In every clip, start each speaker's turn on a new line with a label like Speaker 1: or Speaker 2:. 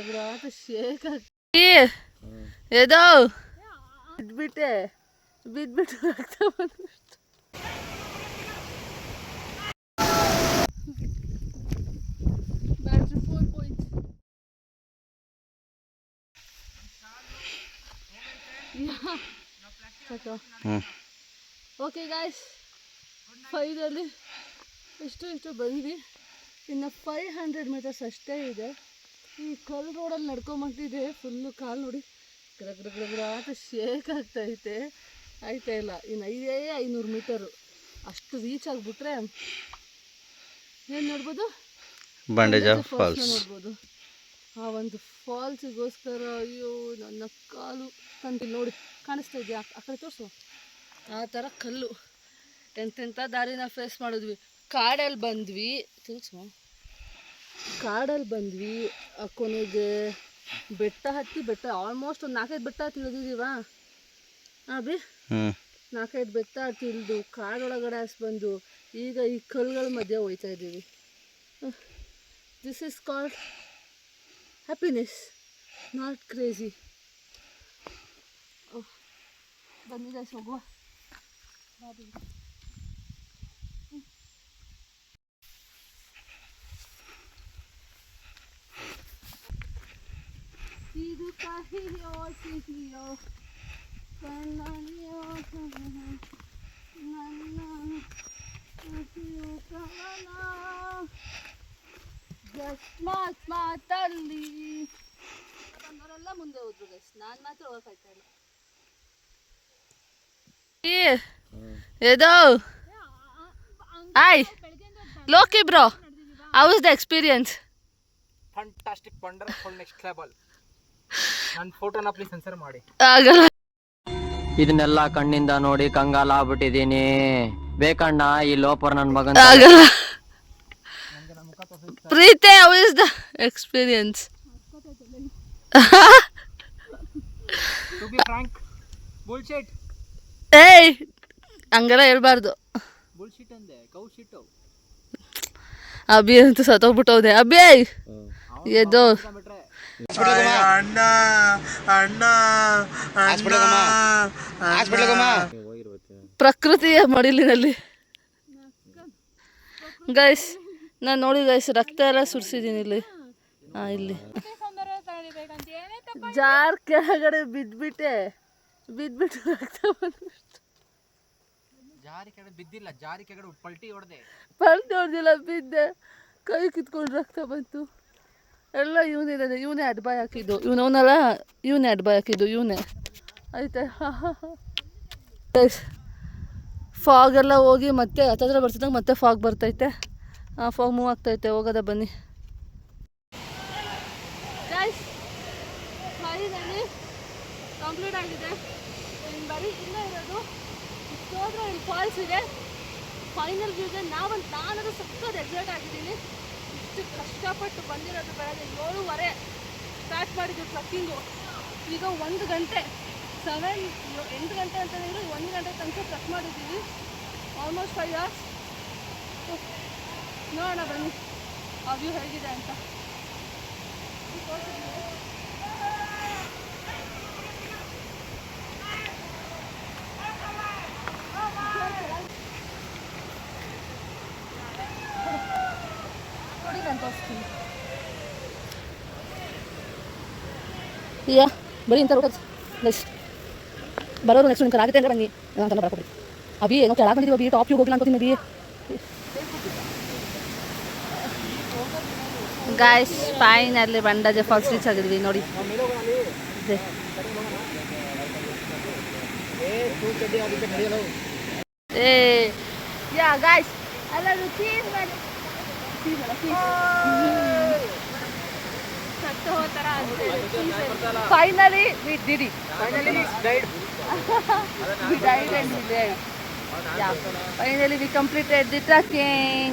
Speaker 1: ಗಡ ಶೇಕ್ ಏದೋ ಬಿದ್ಬಿಟ್ಟೆ ಬಿದ್ಬಿಟ್ಟು ರಕ್ತ ಬಂದ್ಬಿಟ್ಟು battery 4 points. Okay guys, finally ಇಷ್ಟು ಬಂದ್ವಿ. ಇನ್ನು 500 ಮೀಟರ್ಸ್ ಅಷ್ಟೇ ಇದೆ. ಈ ಕಲ್ಲು ರೋಡಲ್ಲಿ ನಡ್ಕೊಂಬಂತಿದೆ. ಫುಲ್ಲು ಕಾಲು ನೋಡಿ ಗಡ ಅಂತ ಶೇಕ್ ಆಗ್ತೈತೆ. ಆಯ್ತಾ ಇಲ್ಲ, ಇನ್ನು 500 ಮೀಟರು ಅಷ್ಟು ರೀಚ್ ಆಗಿಬಿಟ್ರೆ ಏನು ನೋಡ್ಬೋದು, ಬಂಡೆಜ ಫಾಲ್ಸ್ ನೋಡ್ಬೋದು. ಆ ಒಂದು ಫಾಲ್ಸಿಗೋಸ್ಕರ ಅಯ್ಯೋ ನನ್ನ ಕಾಲು ತಂತಿ ನೋಡಿ ಕಾಣಿಸ್ತಾ ಇದೆಯಾ, ಆ ಕಡೆ ತೋರಿಸು. ಆ ಥರ ಕಲ್ಲು ಎಂತೆಂಥ ದಾರಿನ ಫೇಸ್ ಮಾಡಿದ್ವಿ. ಕಾಡಲ್ಲಿ ಬಂದ್ವಿ, ಕೊನೆಗೆ ಬೆಟ್ಟ ಆಲ್ಮೋಸ್ಟ್ ಒಂದು 4-5 ಬೆಟ್ಟ ತಿಳಿದಿದ್ದೀವ ಅಭಿ. 4-5 ಬೆಟ್ಟ ತಿಳಿದು ಕಾಡೊಳಗಡೆ ಬಂದು ಈಗ ಈ ಕಲ್ಲುಗಳ ಮಧ್ಯೆ ಹೋಯ್ತಾ ಇದ್ದೀವಿ. This is called happiness, not crazy. ಬಂದಿದೆ ಹೋಗುವ. ಇದು ಕಹಿಯೋ ಸಿಹಿಯೋ ಕಣ್ಣನಿಯೋ ನನ್ನ ಕವನ ಮಾತಲ್ಲಿ ಬಂದವರೆಲ್ಲ ಮುಂದೆ ಹೋದ್ರು ಗೈಸ್, ನಾನು ಮಾತ್ರ ಹೋಗಕ್ಕಾಯ್ತಾ ಇಲ್ಲ. ಏದೋ hi Loki bro, how is the experience?
Speaker 2: Fantastic, wonderful, next level. ನನ್ನ ಫೋಟೋನ ಪ್ಲೀಸ್ ಸೆನ್ಸರ್ ಮಾಡಿ.
Speaker 1: ಆಗಲ್ಲ,
Speaker 3: ಇದನ್ನೆಲ್ಲ ಕಣ್ಣಿಂದ ನೋಡಿ ಕಂಗಾಲಾಗ್ಬಿಟ್ಟಿದೀನಿ. ಬೇಕಣ್ಣ ಈ ಲೋಪರ್ ನನ್ನ ಮಗನ.
Speaker 1: ಆಗಲ್ಲ ಪ್ರೀತೆ, how is the experience?
Speaker 2: To be frank, bullshit.
Speaker 1: ಏಯ್ ಹಂಗೆಲ್ಲ ಹೇಳ್ಬಾರ್ದು.
Speaker 2: ಬುಲ್ಶಿಟ್ ಅಂದೆ, ಕೌ ಶಿಟ್.
Speaker 1: ಅಭಿ ಅಂತೂ ಸತ್ತೋಗ್ಬಿಟ್ಟವ್ದೆ. ಅಭಿ ಎದ್ದು ಪ್ರಕೃತಿಯ ಮಡಿಲಿನಲ್ಲಿ ಗೈಸ್ ನಾನು ನೋಡಿ ಗೈಸ್, ರಕ್ತ ಎಲ್ಲ ಸುರಿಸಿದ್ದೀನಿ ಇಲ್ಲಿ. ಇಲ್ಲಿ ಜಾರ್ ಕೆಳಗಡೆ ಬಿದ್ಬಿಟ್ಟು ರಕ್ತ ಬಂದ್ಬಿಟ್ಟು.
Speaker 2: ಜಾರಿ ಕೆಳಗಡೆ ಬಿದ್ದಿಲ್ಲ, ಜಾರಿ ಕೆಳಗಡೆ ಪಲ್ಟಿ
Speaker 1: ಹೊಡೆದಿಲ್ಲ, ಬಿದ್ದೆ. ಕೈ ಕಿತ್ಕೊಂಡು ರಕ್ತ ಬಂತು. ಎಲ್ಲ ಇವನೇ ಅಡ್ಬಾಯ್ ಹಾಕಿದ್ದು. ಇವನೇ ಅಡ್ಬಾಯ್ ಹಾಕಿದ್ದು ಇವನೇ. ಆಯ್ತಾ ಫಾಗ್ ಎಲ್ಲ ಹೋಗಿ ಮತ್ತೆ ಹತ್ತಿರ ಬರ್ತಿದ್ದಂಗೆ ಮತ್ತೆ ಫಾಗ್ ಬರ್ತೈತೆ. ಆ ಫಾಗ್ ಮೂವ್ ಆಗ್ತೈತೆ. ಹೋಗೋದ ಬನ್ನಿ ಗೈಸ್, ಫೈನಲಿ ಕಂಪ್ಲೀಟ್ ಆಗಿದೆ. ಇನ್ನು ಬರೀ ಇಲ್ಲೇ ಇರೋದು ಇಷ್ಟೋದ್ರೆ ಇಲ್ಲಿ ಫಾಲ್ಸ್ ಇದೆ. ಫೈನಲ್ ವ್ಯೂಗೆ ನಾನದು ಸಕ್ಕತ್ ಎಕ್ಸೈಟ್ ಆಗಿದ್ದೀನಿ. ಇಷ್ಟು ಕಷ್ಟಪಟ್ಟು ಬಂದಿರೋದು. ಬೆಳಗ್ಗೆ 7:30 ಸ್ಟಾರ್ಟ್ ಮಾಡಿದ್ವಿ ಟ್ರಕ್ಕಿಂಗು. ಈಗ 1 ಗಂಟೆ 8 ಗಂಟೆ ಅಂತ ಹೇಳಿದ್ರು 1 ಗಂಟೆ ತನಕ ಟ್ರಕ್ ಮಾಡಿದ್ದೀವಿ. Almost 5 hours. ನೋಡೋಣ ಬನ್ನಿ ಆ ವ್ಯೂ ಹೇಗಿದೆ ಅಂತ. ಯಾ ಬರೀ ಇಂಥ ರೋಡ್ ನೆಕ್ಸ್ಟ್ ಬರೋರು ನೆಕ್ಸ್ಟ್ ನಿಮ್ಗೆ ಆಗುತ್ತೆ ಅಂದರೆ ಬನ್ನಿ ಅಂತ ಬರ್ಕೊಡಿ. ಅಭಿ ನಾವು ಕೆಳಗೆ ಬಂದಿದ್ದೀವಿ. ಅಭಿ ಟಾಪ್ ಹೋಗಿಲ್ಲ ಅನ್ಕೋತೀನಿ. Abhi guys finally Bandaje falls reach ಆಗಿದ್ವಿ ನೋಡಿ. ಯಾ ಗಾಯ್ಸ್ ಎಲ್ಲರೂ ಚೀಸ್ ಮಾಡಿ finally we did it. Finally we completed the trekking.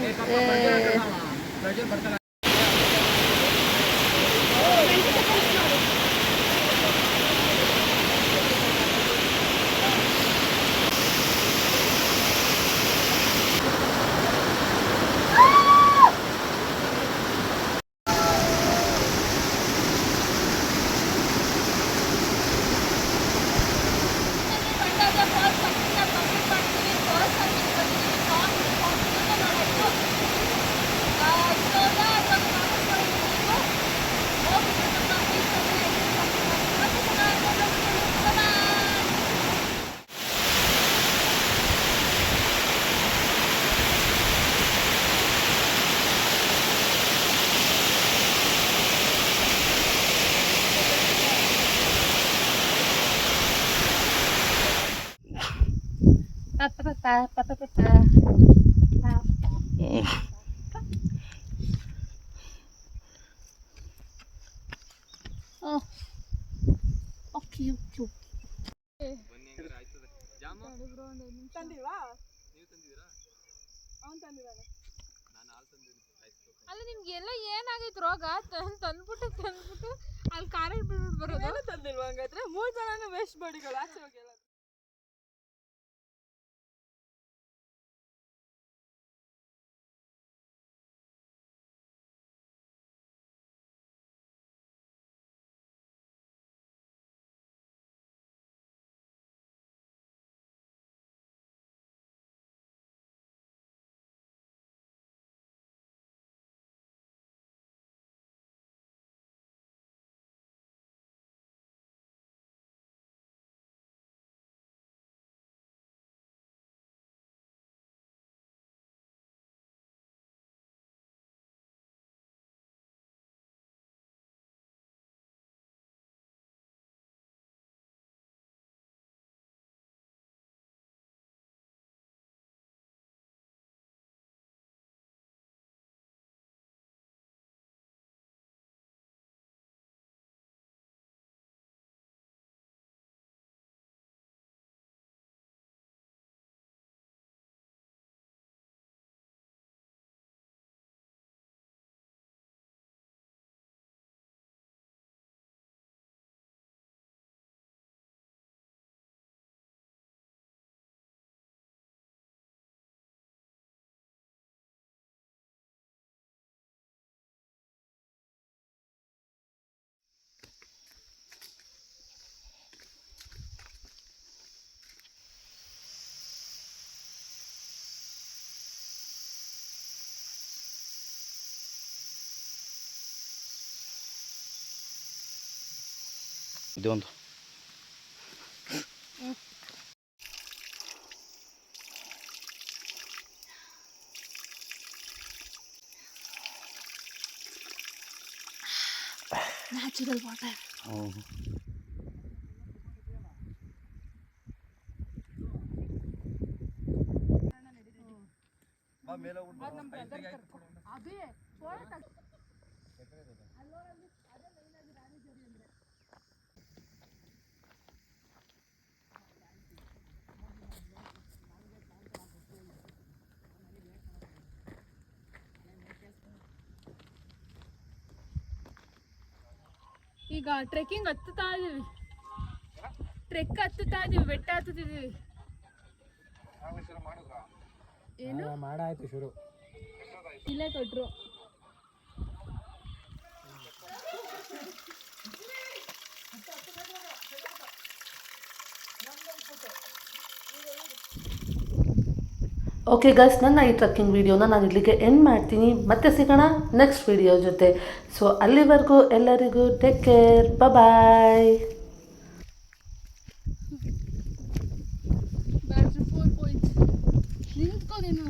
Speaker 4: ಅಲ್ಲ ನಿಮ್ಗೆಲ್ಲ ಏನಾಗೈತೆ ರೋಗ ತಂದ್ಬಿಟ್ಟು ಅಲ್ಲಿ ಕಾರಲ್ಲಿ ಬಿಟ್ಬಿಟ್ಟು ಬರೋದು
Speaker 1: ತಂದಿಲ್ವಾ ಹಂಗಾದ್ರೆ 3 ಜನನು ವೇಸ್ಟ್ ಬಾಡಿಗಳು ಆಚೆ ಹೋಗಿಲ್ಲ.
Speaker 5: ಇದೊಂದು
Speaker 1: ನ್ಯಾಚುರಲ್ ವಾಟರ್.
Speaker 4: ಈಗ ಟ್ರೆಕ್ಕಿಂಗ್ ಹತ್ತುತ್ತಾ ಇದೀವಿ, ಬೆಟ್ಟ ಹತ್ತುತ್ತಿದ್ದೀವಿ. ಏನು
Speaker 2: ಮಾಡಾಯ್ತು ಶುರು.
Speaker 4: ಇಲ್ಲೇ ಕೊಟ್ರು.
Speaker 1: ಓಕೆ ಗೈಸ್, ನನ್ನ ಈ ಟ್ರಕ್ಕಿಂಗ್ ವಿಡಿಯೋನ ನಾನು ಇಲ್ಲಿಗೆ ಎಂಡ್ ಮಾಡ್ತೀನಿ. ಮತ್ತೆ ಸಿಗೋಣ ನೆಕ್ಸ್ಟ್ ವಿಡಿಯೋ ಜೊತೆ. ಸೊ ಅಲ್ಲಿವರೆಗೂ ಎಲ್ಲರಿಗೂ ಟೇಕ್ ಕೇರ್, ಬಾಯ್.
Speaker 4: ಬ್ಯಾಟ್ರಿ 4 ಪಾಯಿಂಟ್ ನಿಂತ್ಕೊ ನೀನು.